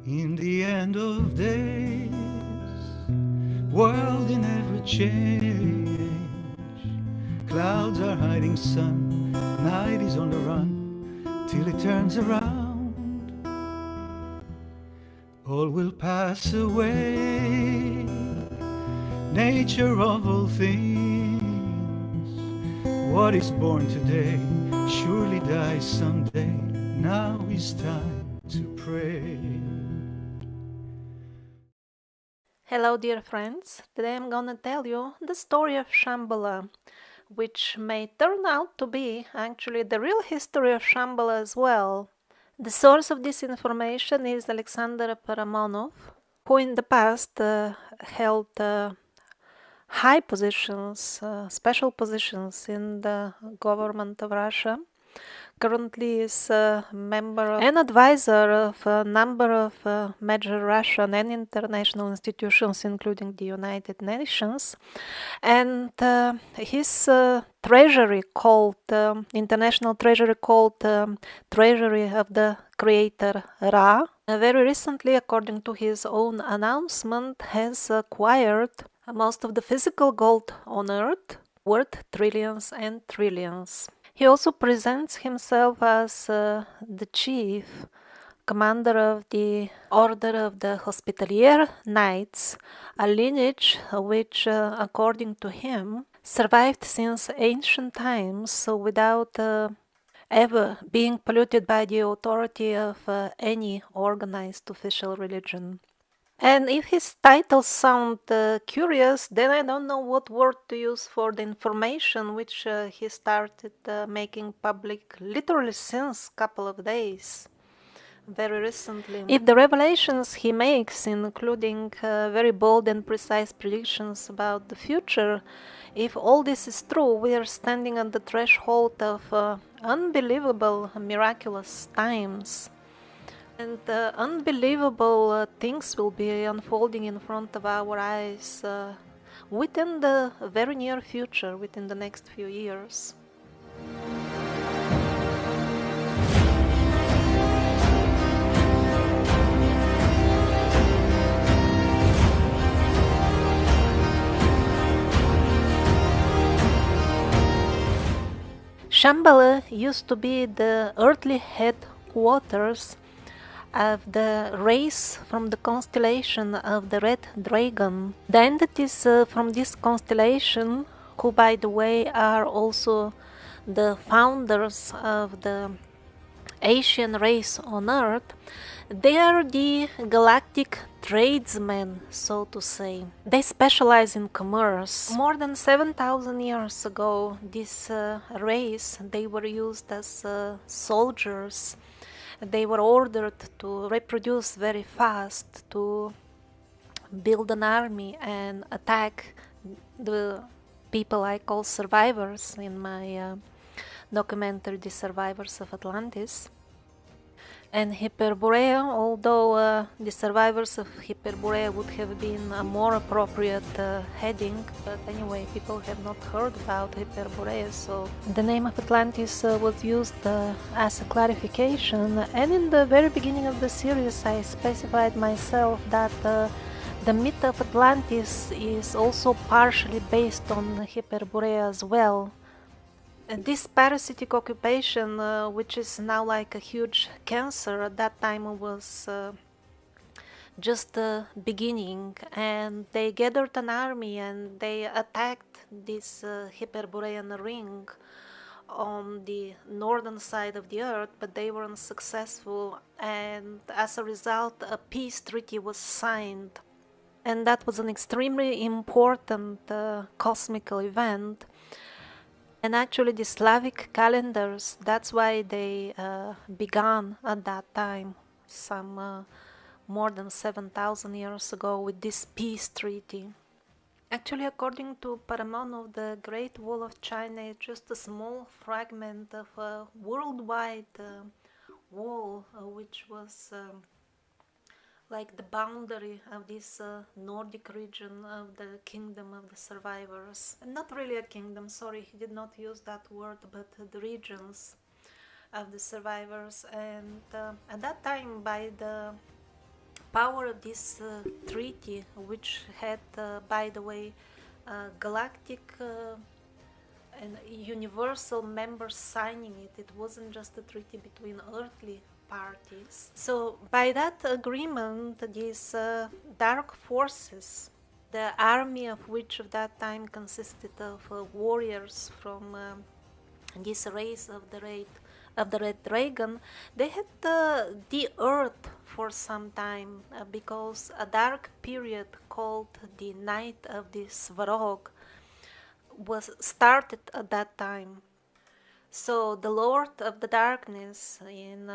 In the end of days, world in every change. Clouds are hiding sun, night is on the run, till it turns around. All will pass away, nature of all things. What is born today surely dies someday. Now is time to pray. Hello, dear friends. Today I'm gonna tell you the story of Shambhala, which may turn out to be actually the real history of Shambhala as well. The source of this information is Alexander Paramonov, who in the past held high positions, special positions in the government of Russia. Currently is a member and advisor of a number of major Russian and international institutions, including the United Nations. And his treasury called, international treasury called Treasury of the Creator Ra, very recently, according to his own announcement, has acquired most of the physical gold on Earth, worth trillions and trillions. He also presents himself as the chief commander of the Order of the Hospitalier Knights, a lineage which, according to him, survived since ancient times without ever being polluted by the authority of any organized official religion. And if his titles sound curious, then I don't know what word to use for the information which he started making public literally since couple of days, very recently. If the revelations he makes, including very bold and precise predictions about the future, if all this is true, we are standing on the threshold of unbelievable, miraculous times. And unbelievable things will be unfolding in front of our eyes within the very near future, within the next few years. Shambhala used to be the earthly headquarters of the race from the constellation of the Red Dragon. The entities from this constellation, who by the way are also the founders of the Asian race on Earth, they are the galactic tradesmen, so to say. They specialize in commerce. More than 7,000 years ago, this race, they were used as soldiers. They were ordered to reproduce very fast, to build an army and attack the people I call survivors in my documentary, The Survivors of Atlantis. And Hyperborea, although the survivors of Hyperborea would have been a more appropriate heading, but anyway, people have not heard about Hyperborea, so the name of Atlantis was used as a clarification. And in the very beginning of the series, I specified myself that the myth of Atlantis is also partially based on Hyperborea as well. This parasitic occupation, which is now like a huge cancer, at that time was just the beginning, and they gathered an army and they attacked this Hyperborean ring on the northern side of the earth, but they were unsuccessful, and as a result a peace treaty was signed, and that was an extremely important cosmical event. And actually the Slavic calendars, that's why they began at that time, some more than 7,000 years ago, with this peace treaty. Actually, according to Paramonov, the Great Wall of China is just a small fragment of a worldwide wall, which was like the boundary of this Nordic region of the kingdom of the survivors. Not really a kingdom, sorry, he did not use that word, but the regions of the survivors. And at that time, by the power of this treaty, which had, by the way, galactic and universal members signing it. It wasn't just a treaty between earthly parties. So by that agreement, these dark forces, the army of which of that time consisted of warriors from this race of the red dragon, they had the earth for some time, because a dark period called the night of the Svarog was started at that time. So the Lord of the Darkness, in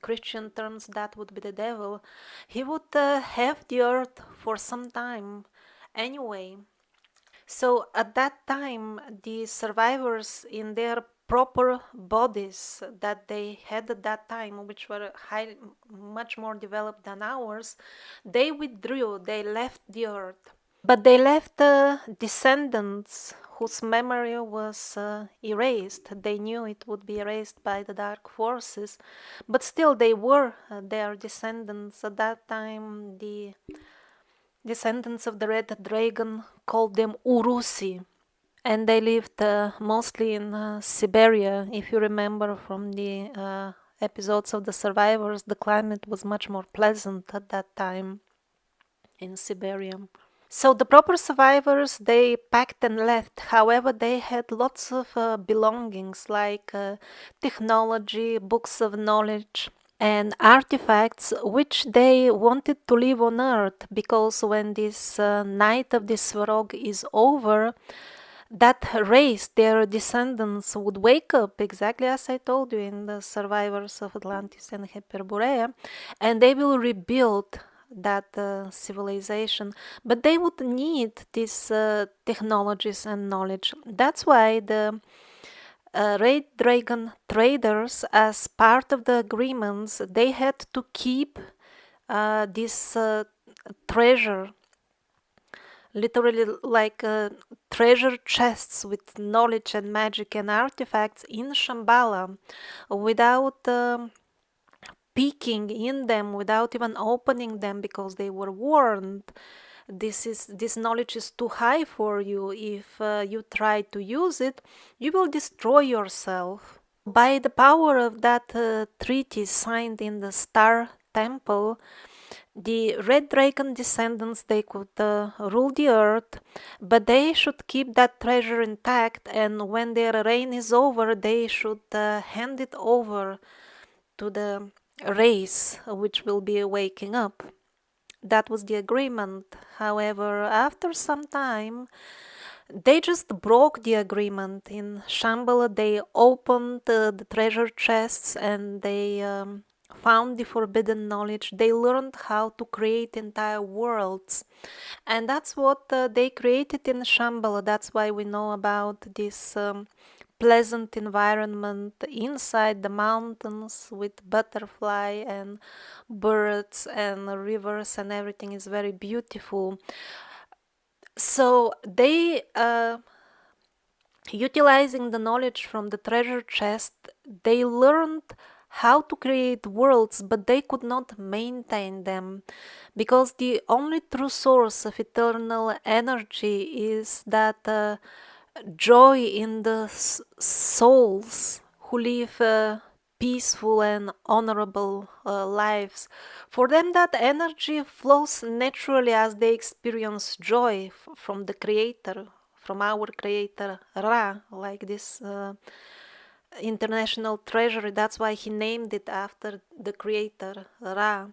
Christian terms that would be the devil, he would have the earth for some time anyway. So at that time, the survivors in their proper bodies that they had at that time, which were much more developed than ours, they withdrew, they left the earth. But they left descendants whose memory was erased. They knew it would be erased by the dark forces, but still they were their descendants. At that time, the descendants of the red dragon called them Urusi, and they lived mostly in Siberia. If you remember from the episodes of the survivors, the climate was much more pleasant at that time in Siberia. So the proper survivors, they packed and left. However, they had lots of belongings like technology, books of knowledge, and artifacts which they wanted to leave on Earth, because when this night of this Svarog is over, that race, their descendants, would wake up exactly as I told you in the survivors of Atlantis and Hyperborea, and they will rebuild that civilization. But they would need these technologies and knowledge. That's why the Red Dragon traders, as part of the agreements, they had to keep this treasure, literally like treasure chests with knowledge and magic and artifacts in Shambhala, without peeking in them, without even opening them, because they were warned this knowledge is too high for you. If you try to use it, you will destroy yourself. By the power of that treaty signed in the Star Temple, the Red Dragon descendants, they could rule the earth, but they should keep that treasure intact, and when their reign is over, they should hand it over to the race which will be waking up. That was the agreement. However, after some time, they just broke the agreement. In Shambhala, they opened the treasure chests and they found the forbidden knowledge. They learned how to create entire worlds. And that's what they created in Shambhala. That's why we know about this pleasant environment inside the mountains with butterfly and birds and rivers, and everything is very beautiful. So they, utilizing the knowledge from the treasure chest, they learned how to create worlds, but they could not maintain them, because the only true source of eternal energy is that joy in the souls who live peaceful and honorable lives. For them, that energy flows naturally as they experience joy from the Creator, from our Creator Ra, like this international treasury. That's why he named it after the Creator Ra.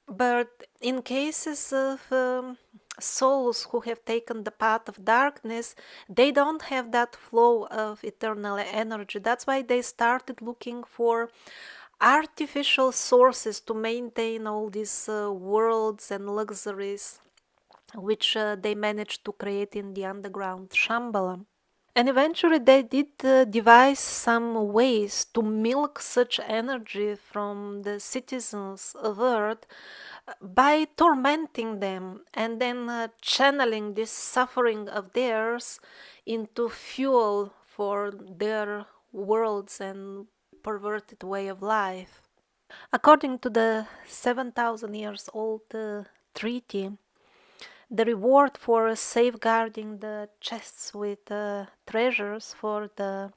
But in cases of souls who have taken the path of darkness, they don't have that flow of eternal energy. That's why they started looking for artificial sources to maintain all these worlds and luxuries which they managed to create in the underground Shambhala. And eventually they did devise some ways to milk such energy from the citizens of Earth by tormenting them and then channeling this suffering of theirs into fuel for their worlds and perverted way of life. According to the 7,000 years old treaty, the reward for safeguarding the chests with treasures for the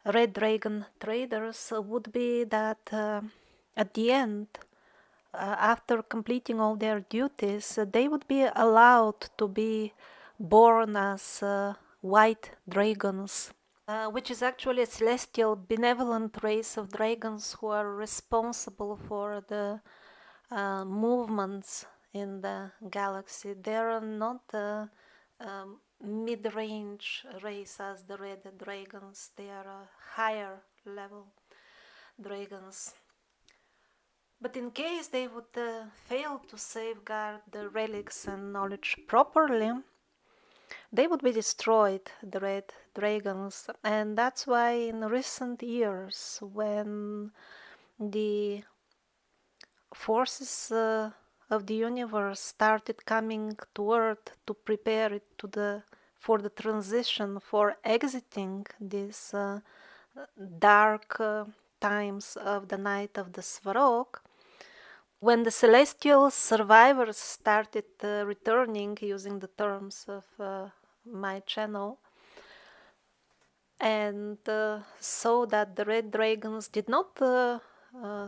Red Dragon traders would be that at the end, after completing all their duties, they would be allowed to be born as white dragons, which is actually a celestial benevolent race of dragons who are responsible for the movements in the galaxy. They are not mid-range race as the red dragons. They are a higher level dragons. But in case they would fail to safeguard the relics and knowledge properly, they would be destroyed, the red dragons. And that's why in recent years, when the forces of the universe started coming to Earth to prepare it for the transition, for exiting these dark times of the night of the Svarog, when the celestial survivors started returning, using the terms of my channel, and saw that the red dragons did not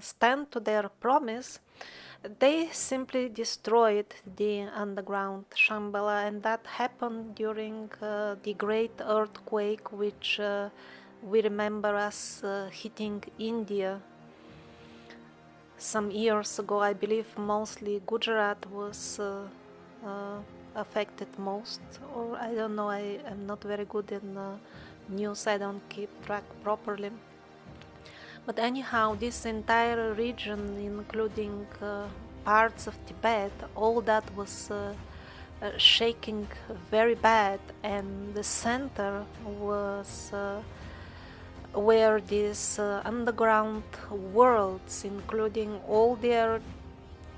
stand to their promise, they simply destroyed the underground Shambhala, and that happened during the great earthquake which we remember as hitting India some years ago. I believe mostly Gujarat was affected most, or I don't know, I am not very good in news, I don't keep track properly. But anyhow, this entire region, including parts of Tibet, all that was shaking very bad, and the center was where these underground worlds, including all their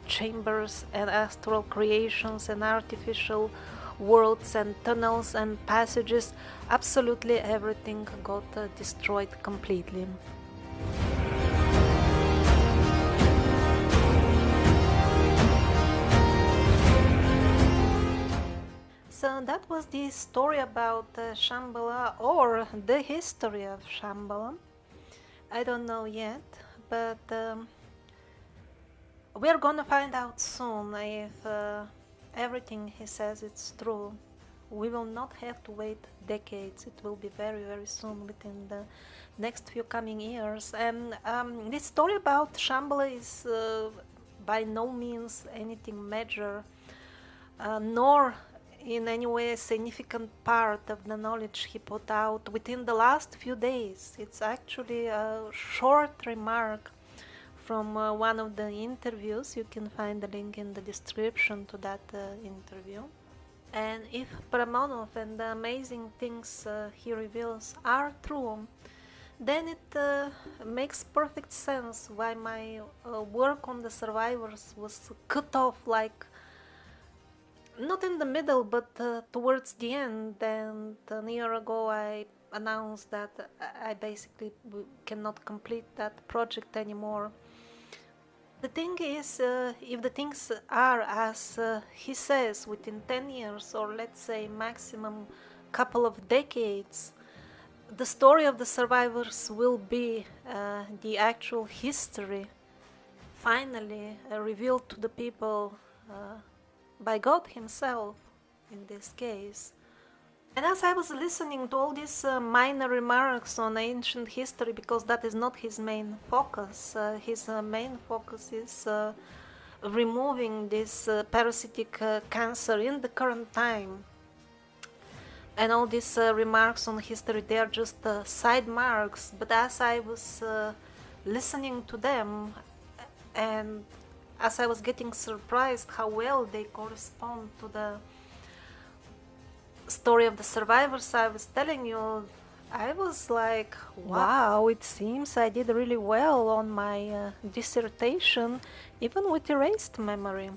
chambers and astral creations and artificial worlds and tunnels and passages, absolutely everything got destroyed completely. So that was the story about Shambhala, or the history of Shambhala. I don't know yet, but we're gonna find out soon if everything he says it's true. We will not have to wait decades. It will be very, very soon, within the next few coming years. And this story about Shambhala is by no means anything major, nor in any way a significant part of the knowledge he put out within the last few days. It's actually a short remark from one of the interviews. You can find the link in the description to that interview. And if Paramonov and the amazing things he reveals are true, then it makes perfect sense why my work on the survivors was cut off, like not in the middle, but towards the end. And a year ago I announced that I basically cannot complete that project anymore. The thing is, if the things are as he says, within 10 years, or let's say maximum couple of decades, the story of the survivors will be the actual history, finally revealed to the people by God himself in this case. And as I was listening to all these minor remarks on ancient history, because that is not his main focus, his main focus is removing this parasitic cancer in the current time. And all these remarks on history, they are just side marks. But as I was listening to them, and as I was getting surprised how well they correspond to the story of the survivors I was telling you, I was like, wow, it seems I did really well on my dissertation, even with erased memory.